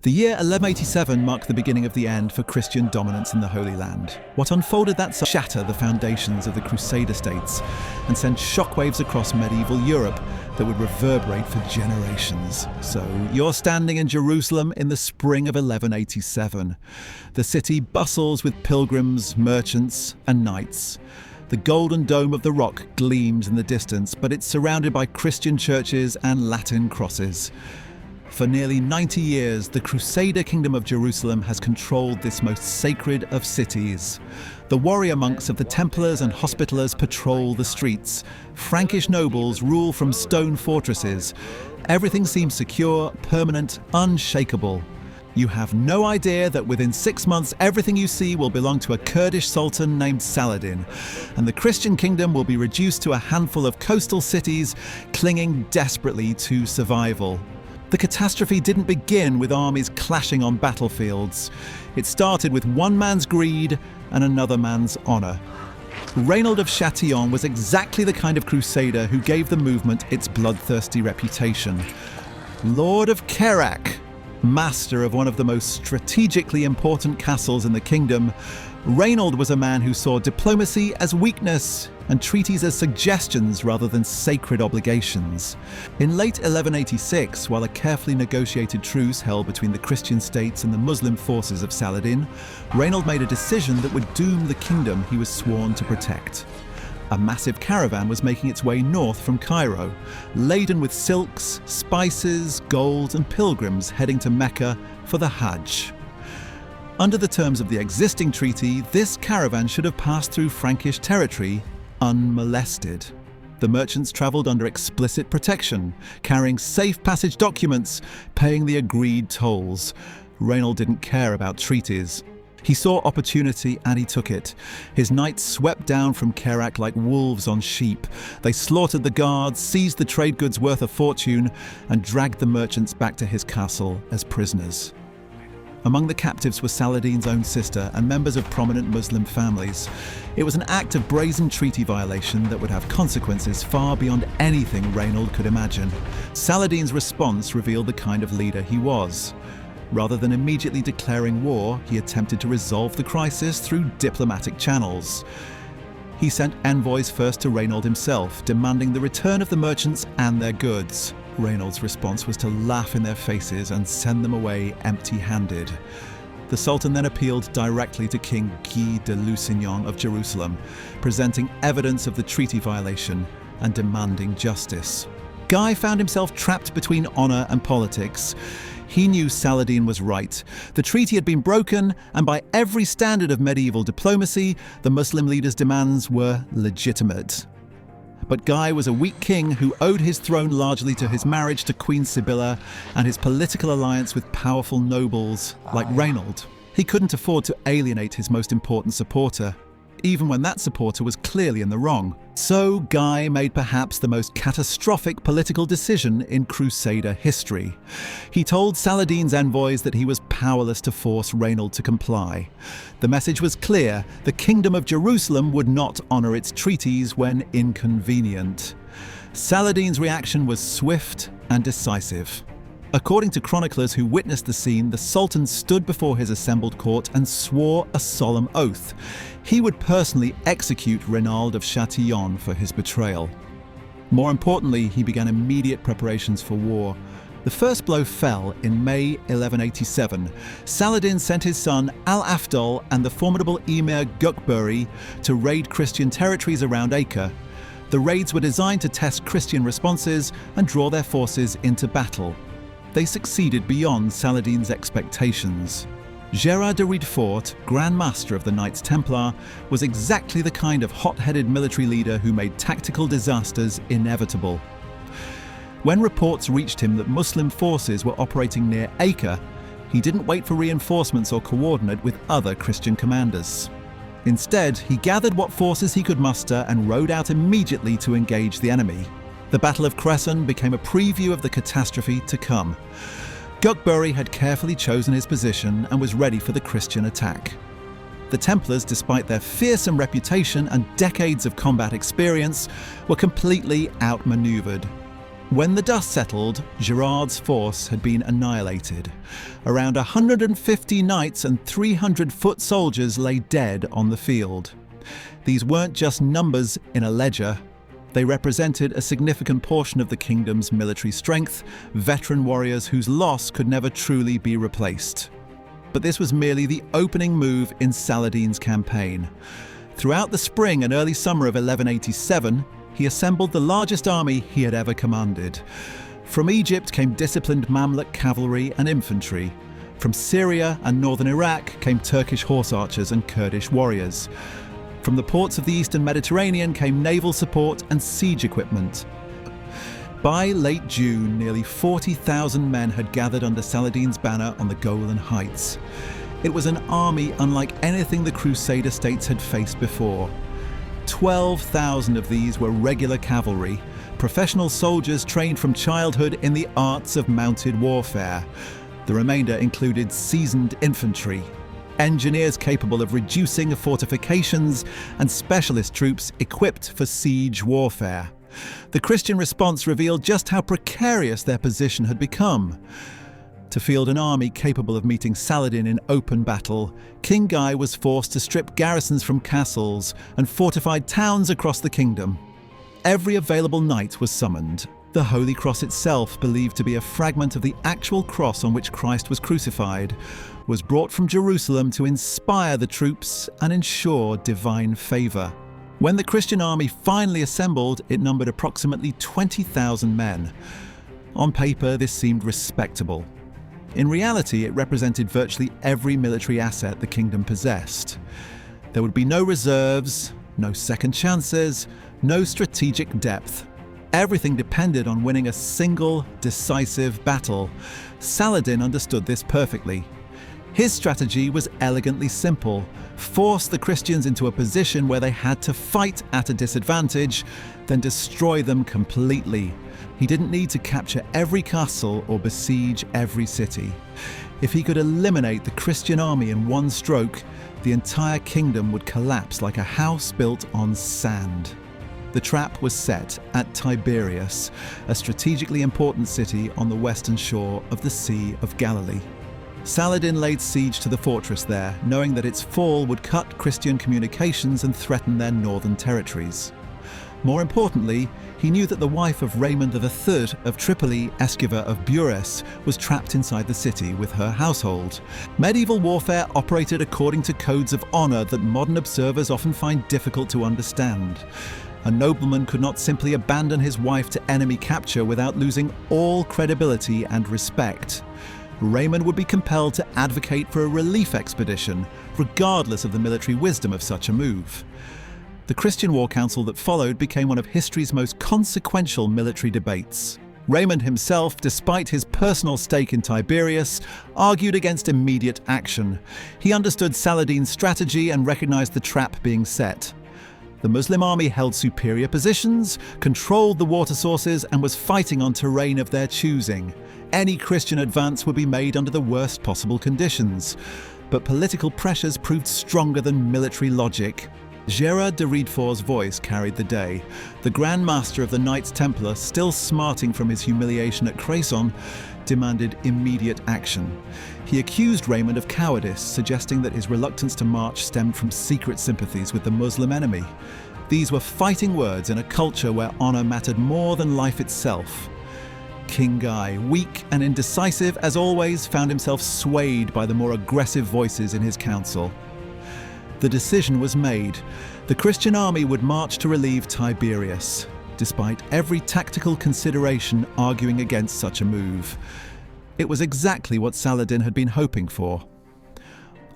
The year 1187 marked the beginning of the end for Christian dominance in the Holy Land. What unfolded that summer shattered the foundations of the Crusader states and sent shockwaves across medieval Europe that would reverberate for generations. So, you're standing in Jerusalem in the spring of 1187. The city bustles with pilgrims, merchants, and knights. The golden dome of the rock gleams in the distance, but it's surrounded by Christian churches and Latin crosses. For nearly 90 years, the Crusader Kingdom of Jerusalem has controlled this most sacred of cities. The warrior monks of the Templars and Hospitallers patrol the streets. Frankish nobles rule from stone fortresses. Everything seems secure, permanent, unshakable. You have no idea that within 6 months everything you see will belong to a Kurdish sultan named Saladin, and the Christian kingdom will be reduced to a handful of coastal cities clinging desperately to survival. The catastrophe didn't begin with armies clashing on battlefields. It started with one man's greed and another man's honour. Reynold of Chatillon was exactly the kind of crusader who gave the movement its bloodthirsty reputation. Lord of Kerak, master of one of the most strategically important castles in the kingdom, Reynold was a man who saw diplomacy as weakness and treaties as suggestions rather than sacred obligations. In late 1186, while a carefully negotiated truce held between the Christian states and the Muslim forces of Saladin, Reynold made a decision that would doom the kingdom he was sworn to protect. A massive caravan was making its way north from Cairo, laden with silks, spices, gold, and pilgrims heading to Mecca for the Hajj. Under the terms of the existing treaty, this caravan should have passed through Frankish territory unmolested. The merchants travelled under explicit protection, carrying safe passage documents, paying the agreed tolls. Reynold didn't care about treaties. He saw opportunity and he took it. His knights swept down from Kerak like wolves on sheep. They slaughtered the guards, seized the trade goods worth a fortune, and dragged the merchants back to his castle as prisoners. Among the captives was Saladin's own sister and members of prominent Muslim families. It was an act of brazen treaty violation that would have consequences far beyond anything Reynold could imagine. Saladin's response revealed the kind of leader he was. Rather than immediately declaring war, he attempted to resolve the crisis through diplomatic channels. He sent envoys first to Reynold himself, demanding the return of the merchants and their goods. Reynold's response was to laugh in their faces and send them away empty-handed. The Sultan then appealed directly to King Guy de Lusignan of Jerusalem, presenting evidence of the treaty violation and demanding justice. Guy found himself trapped between honour and politics. He knew Saladin was right. The treaty had been broken, and by every standard of medieval diplomacy, the Muslim leader's demands were legitimate. But Guy was a weak king who owed his throne largely to his marriage to Queen Sibylla and his political alliance with powerful nobles like Reynold. He couldn't afford to alienate his most important supporter, even when that supporter was clearly in the wrong. So Guy made perhaps the most catastrophic political decision in Crusader history. He told Saladin's envoys that he was powerless to force Reynold to comply. The message was clear: the Kingdom of Jerusalem would not honour its treaties when inconvenient. Saladin's reaction was swift and decisive. According to chroniclers who witnessed the scene, the Sultan stood before his assembled court and swore a solemn oath. He would personally execute Reynold of Chatillon for his betrayal. More importantly, he began immediate preparations for war. The first blow fell in May 1187. Saladin sent his son Al-Afdal and the formidable Emir Gökberi to raid Christian territories around Acre. The raids were designed to test Christian responses and draw their forces into battle. They succeeded beyond Saladin's expectations. Gerard de Riedfort, Grand Master of the Knights Templar, was exactly the kind of hot-headed military leader who made tactical disasters inevitable. When reports reached him that Muslim forces were operating near Acre, he didn't wait for reinforcements or coordinate with other Christian commanders. Instead, he gathered what forces he could muster and rode out immediately to engage the enemy. The Battle of Cresson became a preview of the catastrophe to come. Gökberi had carefully chosen his position and was ready for the Christian attack. The Templars, despite their fearsome reputation and decades of combat experience, were completely outmaneuvered. When the dust settled, Gerard's force had been annihilated. Around 150 knights and 300 foot soldiers lay dead on the field. These weren't just numbers in a ledger. They represented a significant portion of the kingdom's military strength, veteran warriors whose loss could never truly be replaced. But this was merely the opening move in Saladin's campaign. Throughout the spring and early summer of 1187, he assembled the largest army he had ever commanded. From Egypt came disciplined Mamluk cavalry and infantry. From Syria and northern Iraq came Turkish horse archers and Kurdish warriors. From the ports of the eastern Mediterranean came naval support and siege equipment. By late June, nearly 40,000 men had gathered under Saladin's banner on the Golan Heights. It was an army unlike anything the Crusader states had faced before. 12,000 of these were regular cavalry, professional soldiers trained from childhood in the arts of mounted warfare. The remainder included seasoned infantry, engineers capable of reducing fortifications, and specialist troops equipped for siege warfare. The Christian response revealed just how precarious their position had become. To field an army capable of meeting Saladin in open battle, King Guy was forced to strip garrisons from castles and fortified towns across the kingdom. Every available knight was summoned. The Holy Cross itself, believed to be a fragment of the actual cross on which Christ was crucified, was brought from Jerusalem to inspire the troops and ensure divine favour. When the Christian army finally assembled, it numbered approximately 20,000 men. On paper, this seemed respectable. In reality, it represented virtually every military asset the kingdom possessed. There would be no reserves, no second chances, no strategic depth. Everything depended on winning a single, decisive battle. Saladin understood this perfectly. His strategy was elegantly simple: force the Christians into a position where they had to fight at a disadvantage, then destroy them completely. He didn't need to capture every castle or besiege every city. If he could eliminate the Christian army in one stroke, the entire kingdom would collapse like a house built on sand. The trap was set at Tiberias, a strategically important city on the western shore of the Sea of Galilee. Saladin laid siege to the fortress there, knowing that its fall would cut Christian communications and threaten their northern territories. More importantly, he knew that the wife of Raymond III of Tripoli, Esquiva of Bures, was trapped inside the city with her household. Medieval warfare operated according to codes of honor that modern observers often find difficult to understand. A nobleman could not simply abandon his wife to enemy capture without losing all credibility and respect. Raymond would be compelled to advocate for a relief expedition, regardless of the military wisdom of such a move. The Christian War Council that followed became one of history's most consequential military debates. Raymond himself, despite his personal stake in Tiberias, argued against immediate action. He understood Saladin's strategy and recognized the trap being set. The Muslim army held superior positions, controlled the water sources, and was fighting on terrain of their choosing. Any Christian advance would be made under the worst possible conditions. But political pressures proved stronger than military logic. Gerard de Riedfort's voice carried the day. The Grand Master of the Knights Templar, still smarting from his humiliation at Cresson, demanded immediate action. He accused Raymond of cowardice, suggesting that his reluctance to march stemmed from secret sympathies with the Muslim enemy. These were fighting words in a culture where honor mattered more than life itself. King Guy, weak and indecisive as always, found himself swayed by the more aggressive voices in his council. The decision was made. The Christian army would march to relieve Tiberias, despite every tactical consideration arguing against such a move. It was exactly what Saladin had been hoping for.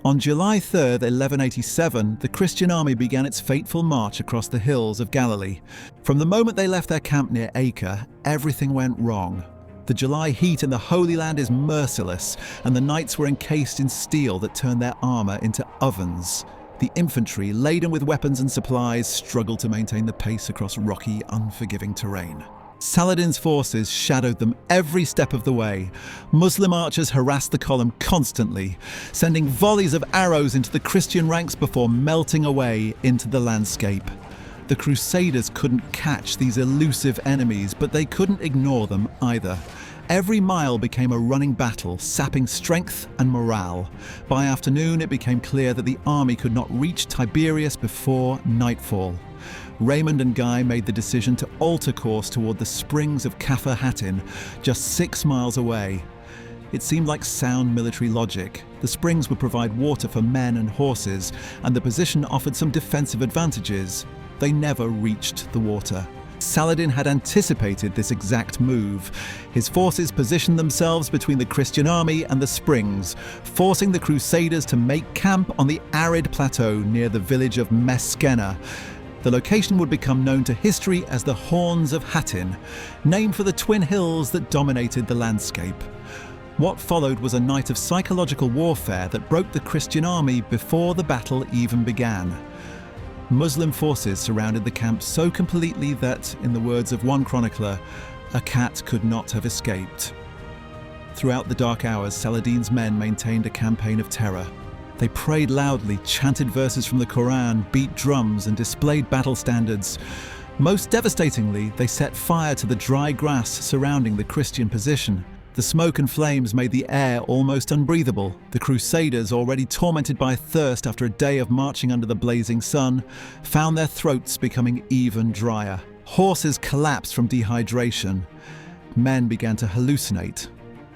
On July 3rd, 1187, the Christian army began its fateful march across the hills of Galilee. From the moment they left their camp near Acre, everything went wrong. The July heat in the Holy Land is merciless, and the knights were encased in steel that turned their armor into ovens. The infantry, laden with weapons and supplies, struggled to maintain the pace across rocky, unforgiving terrain. Saladin's forces shadowed them every step of the way. Muslim archers harassed the column constantly, sending volleys of arrows into the Christian ranks before melting away into the landscape. The Crusaders couldn't catch these elusive enemies, but they couldn't ignore them either. Every mile became a running battle, sapping strength and morale. By afternoon, it became clear that the army could not reach Tiberias before nightfall. Raymond and Guy made the decision to alter course toward the springs of Kafr Hattin, just 6 miles away. It seemed like sound military logic. The springs would provide water for men and horses, and the position offered some defensive advantages. They never reached the water. Saladin had anticipated this exact move. His forces positioned themselves between the Christian army and the springs, forcing the Crusaders to make camp on the arid plateau near the village of Meskenna. The location would become known to history as the Horns of Hattin, named for the twin hills that dominated the landscape. What followed was a night of psychological warfare that broke the Christian army before the battle even began. Muslim forces surrounded the camp so completely that, in the words of one chronicler, a cat could not have escaped. Throughout the dark hours, Saladin's men maintained a campaign of terror. They prayed loudly, chanted verses from the Quran, beat drums, and displayed battle standards. Most devastatingly, they set fire to the dry grass surrounding the Christian position. The smoke and flames made the air almost unbreathable. The Crusaders, already tormented by thirst after a day of marching under the blazing sun, found their throats becoming even drier. Horses collapsed from dehydration. Men began to hallucinate.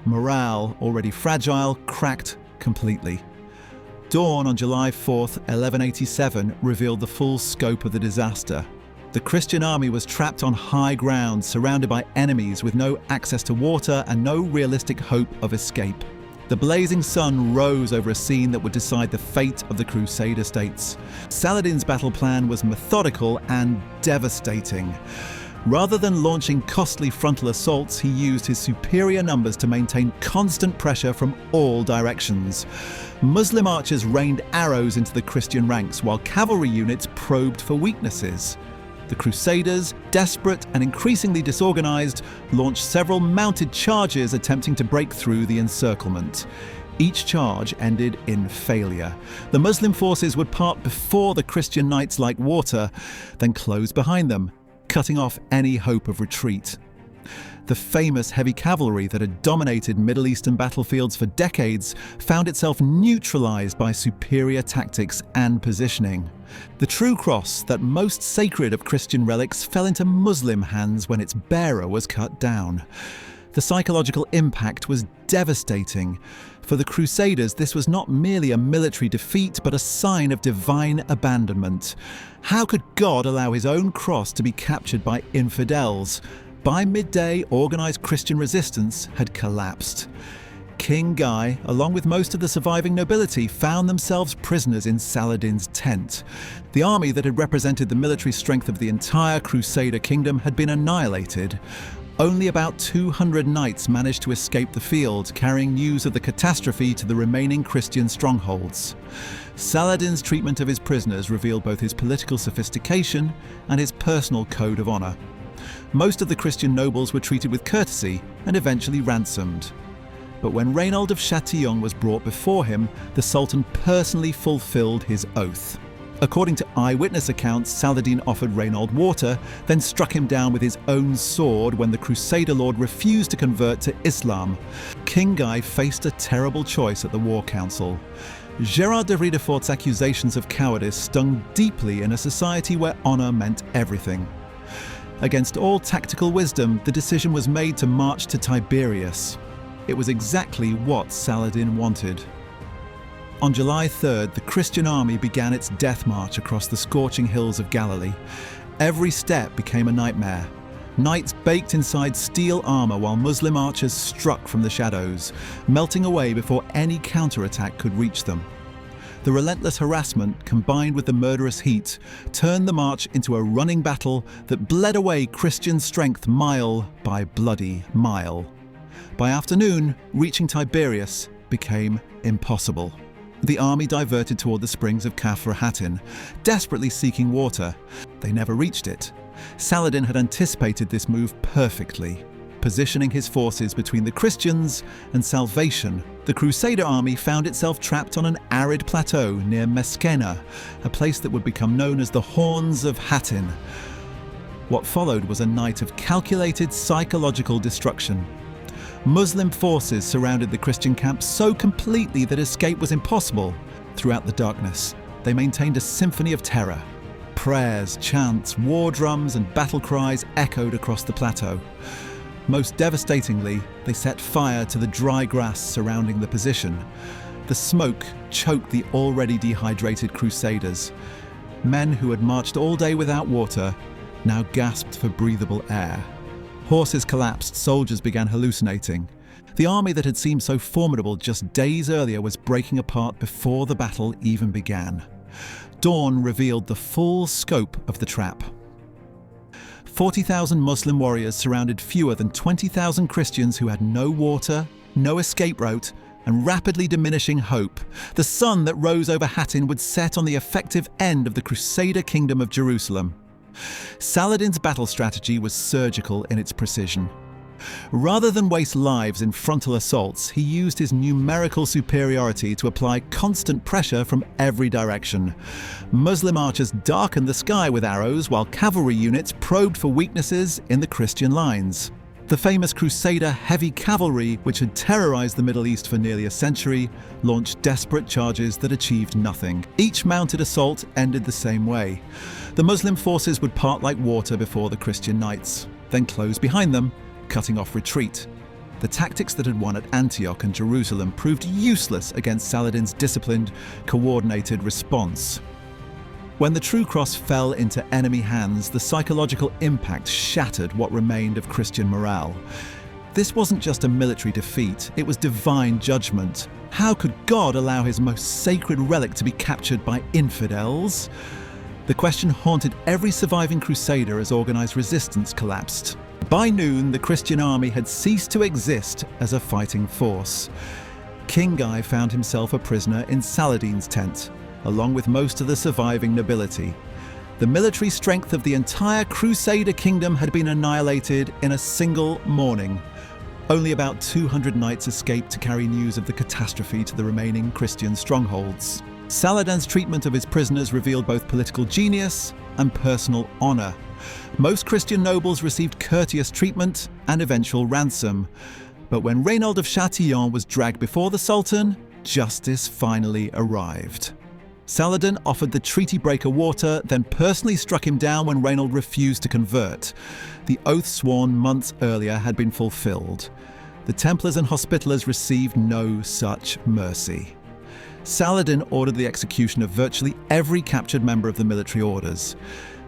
Morale, already fragile, cracked completely. Dawn on July 4th, 1187, revealed the full scope of the disaster. The Christian army was trapped on high ground, surrounded by enemies with no access to water and no realistic hope of escape. The blazing sun rose over a scene that would decide the fate of the Crusader states. Saladin's battle plan was methodical and devastating. Rather than launching costly frontal assaults, he used his superior numbers to maintain constant pressure from all directions. Muslim archers rained arrows into the Christian ranks, while cavalry units probed for weaknesses. The Crusaders, desperate and increasingly disorganized, launched several mounted charges attempting to break through the encirclement. Each charge ended in failure. The Muslim forces would part before the Christian knights like water, then close behind them, cutting off any hope of retreat. The famous heavy cavalry that had dominated Middle Eastern battlefields for decades found itself neutralized by superior tactics and positioning. The true cross, that most sacred of Christian relics, fell into Muslim hands when its bearer was cut down. The psychological impact was devastating. For the Crusaders, this was not merely a military defeat, but a sign of divine abandonment. How could God allow his own cross to be captured by infidels? By midday, organized Christian resistance had collapsed. King Guy, along with most of the surviving nobility, found themselves prisoners in Saladin's tent. The army that had represented the military strength of the entire Crusader kingdom had been annihilated. Only about 200 knights managed to escape the field, carrying news of the catastrophe to the remaining Christian strongholds. Saladin's treatment of his prisoners revealed both his political sophistication and his personal code of honor. Most of the Christian nobles were treated with courtesy and eventually ransomed. But when Reynold of Chatillon was brought before him, the Sultan personally fulfilled his oath. According to eyewitness accounts, Saladin offered Reynold water, then struck him down with his own sword when the Crusader lord refused to convert to Islam. King Guy faced a terrible choice at the War Council. Gérard de Riedefort's accusations of cowardice stung deeply in a society where honor meant everything. Against all tactical wisdom, the decision was made to march to Tiberias. It was exactly what Saladin wanted. On July 3rd, the Christian army began its death march across the scorching hills of Galilee. Every step became a nightmare. Knights baked inside steel armor while Muslim archers struck from the shadows, melting away before any counterattack could reach them. The relentless harassment, combined with the murderous heat, turned the march into a running battle that bled away Christian strength mile by bloody mile. By afternoon, reaching Tiberias became impossible. The army diverted toward the springs of Kafr Hattin, desperately seeking water. They never reached it. Saladin had anticipated this move perfectly, positioning his forces between the Christians and salvation The Crusader army found itself trapped on an arid plateau near Meskene, a place that would become known as the Horns of Hattin. What followed was a night of calculated psychological destruction. Muslim forces surrounded the Christian camp so completely that escape was impossible. Throughout the darkness, they maintained a symphony of terror. Prayers, chants, war drums, and battle cries echoed across the plateau. Most devastatingly, they set fire to the dry grass surrounding the position. The smoke choked the already dehydrated Crusaders. Men who had marched all day without water now gasped for breathable air. Horses collapsed, soldiers began hallucinating. The army that had seemed so formidable just days earlier was breaking apart before the battle even began. Dawn revealed the full scope of the trap. 40,000 Muslim warriors surrounded fewer than 20,000 Christians who had no water, no escape route, and rapidly diminishing hope. The sun that rose over Hattin would set on the effective end of the Crusader kingdom of Jerusalem. Saladin's battle strategy was surgical in its precision. Rather than waste lives in frontal assaults, he used his numerical superiority to apply constant pressure from every direction. Muslim archers darkened the sky with arrows, while cavalry units probed for weaknesses in the Christian lines. The famous Crusader heavy cavalry, which had terrorized the Middle East for nearly a century, launched desperate charges that achieved nothing. Each mounted assault ended the same way. The Muslim forces would part like water before the Christian knights, then close behind them, cutting off retreat. The tactics that had won at Antioch and Jerusalem proved useless against Saladin's disciplined, coordinated response. When the True Cross fell into enemy hands, the psychological impact shattered what remained of Christian morale. This wasn't just a military defeat, it was divine judgment. How could God allow his most sacred relic to be captured by infidels? The question haunted every surviving Crusader as organized resistance collapsed. By noon, the Christian army had ceased to exist as a fighting force. King Guy found himself a prisoner in Saladin's tent, along with most of the surviving nobility. The military strength of the entire Crusader kingdom had been annihilated in a single morning. Only about 200 knights escaped to carry news of the catastrophe to the remaining Christian strongholds. Saladin's treatment of his prisoners revealed both political genius and personal honor. Most Christian nobles received courteous treatment and eventual ransom. But when Reynold of Chatillon was dragged before the Sultan, justice finally arrived. Saladin offered the treaty breaker water, then personally struck him down when Reynold refused to convert. The oath sworn months earlier had been fulfilled. The Templars and Hospitallers received no such mercy. Saladin ordered the execution of virtually every captured member of the military orders.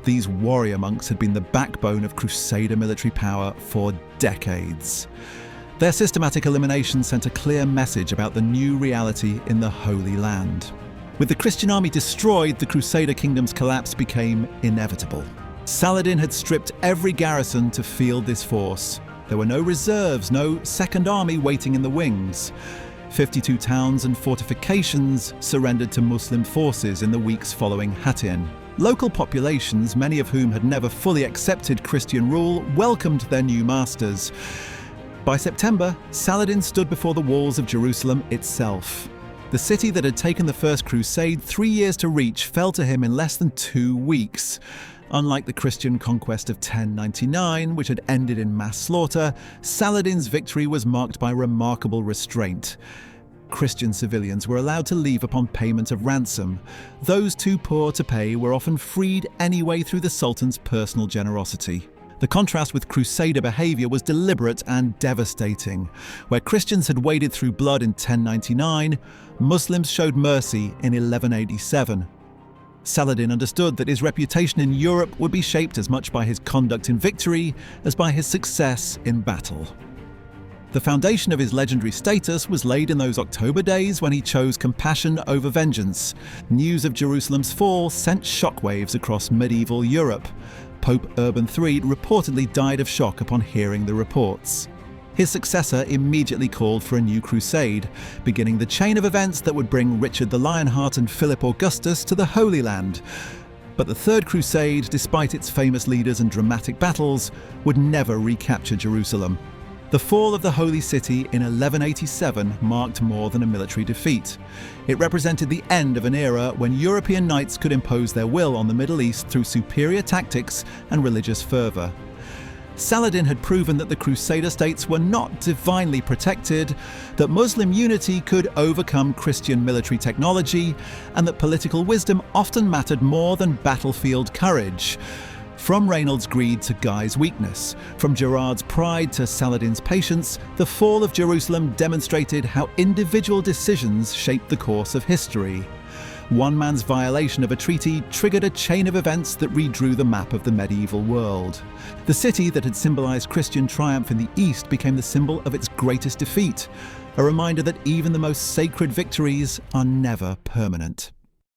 These warrior monks had been the backbone of Crusader military power for decades. Their systematic elimination sent a clear message about the new reality in the Holy Land. With the Christian army destroyed, the Crusader kingdom's collapse became inevitable. Saladin had stripped every garrison to field this force. There were no reserves, no second army waiting in the wings. 52 towns and fortifications surrendered to Muslim forces in the weeks following Hattin. Local populations, many of whom had never fully accepted Christian rule, welcomed their new masters. By September, Saladin stood before the walls of Jerusalem itself. The city that had taken the First Crusade 3 years to reach fell to him in less than 2 weeks. Unlike the Christian conquest of 1099, which had ended in mass slaughter, Saladin's victory was marked by remarkable restraint. Christian civilians were allowed to leave upon payment of ransom. Those too poor to pay were often freed anyway through the Sultan's personal generosity. The contrast with Crusader behaviour was deliberate and devastating. Where Christians had waded through blood in 1099, Muslims showed mercy in 1187. Saladin understood that his reputation in Europe would be shaped as much by his conduct in victory as by his success in battle. The foundation of his legendary status was laid in those October days when he chose compassion over vengeance. News of Jerusalem's fall sent shockwaves across medieval Europe. Pope Urban III reportedly died of shock upon hearing the reports. His successor immediately called for a new crusade, beginning the chain of events that would bring Richard the Lionheart and Philip Augustus to the Holy Land. But the Third Crusade, despite its famous leaders and dramatic battles, would never recapture Jerusalem. The fall of the Holy City in 1187 marked more than a military defeat. It represented the end of an era when European knights could impose their will on the Middle East through superior tactics and religious fervour. Saladin had proven that the Crusader states were not divinely protected, that Muslim unity could overcome Christian military technology, and that political wisdom often mattered more than battlefield courage. From Reynald's greed to Guy's weakness, from Gerard's pride to Saladin's patience, the fall of Jerusalem demonstrated how individual decisions shaped the course of history. One man's violation of a treaty triggered a chain of events that redrew the map of the medieval world. The city that had symbolised Christian triumph in the East became the symbol of its greatest defeat, a reminder that even the most sacred victories are never permanent.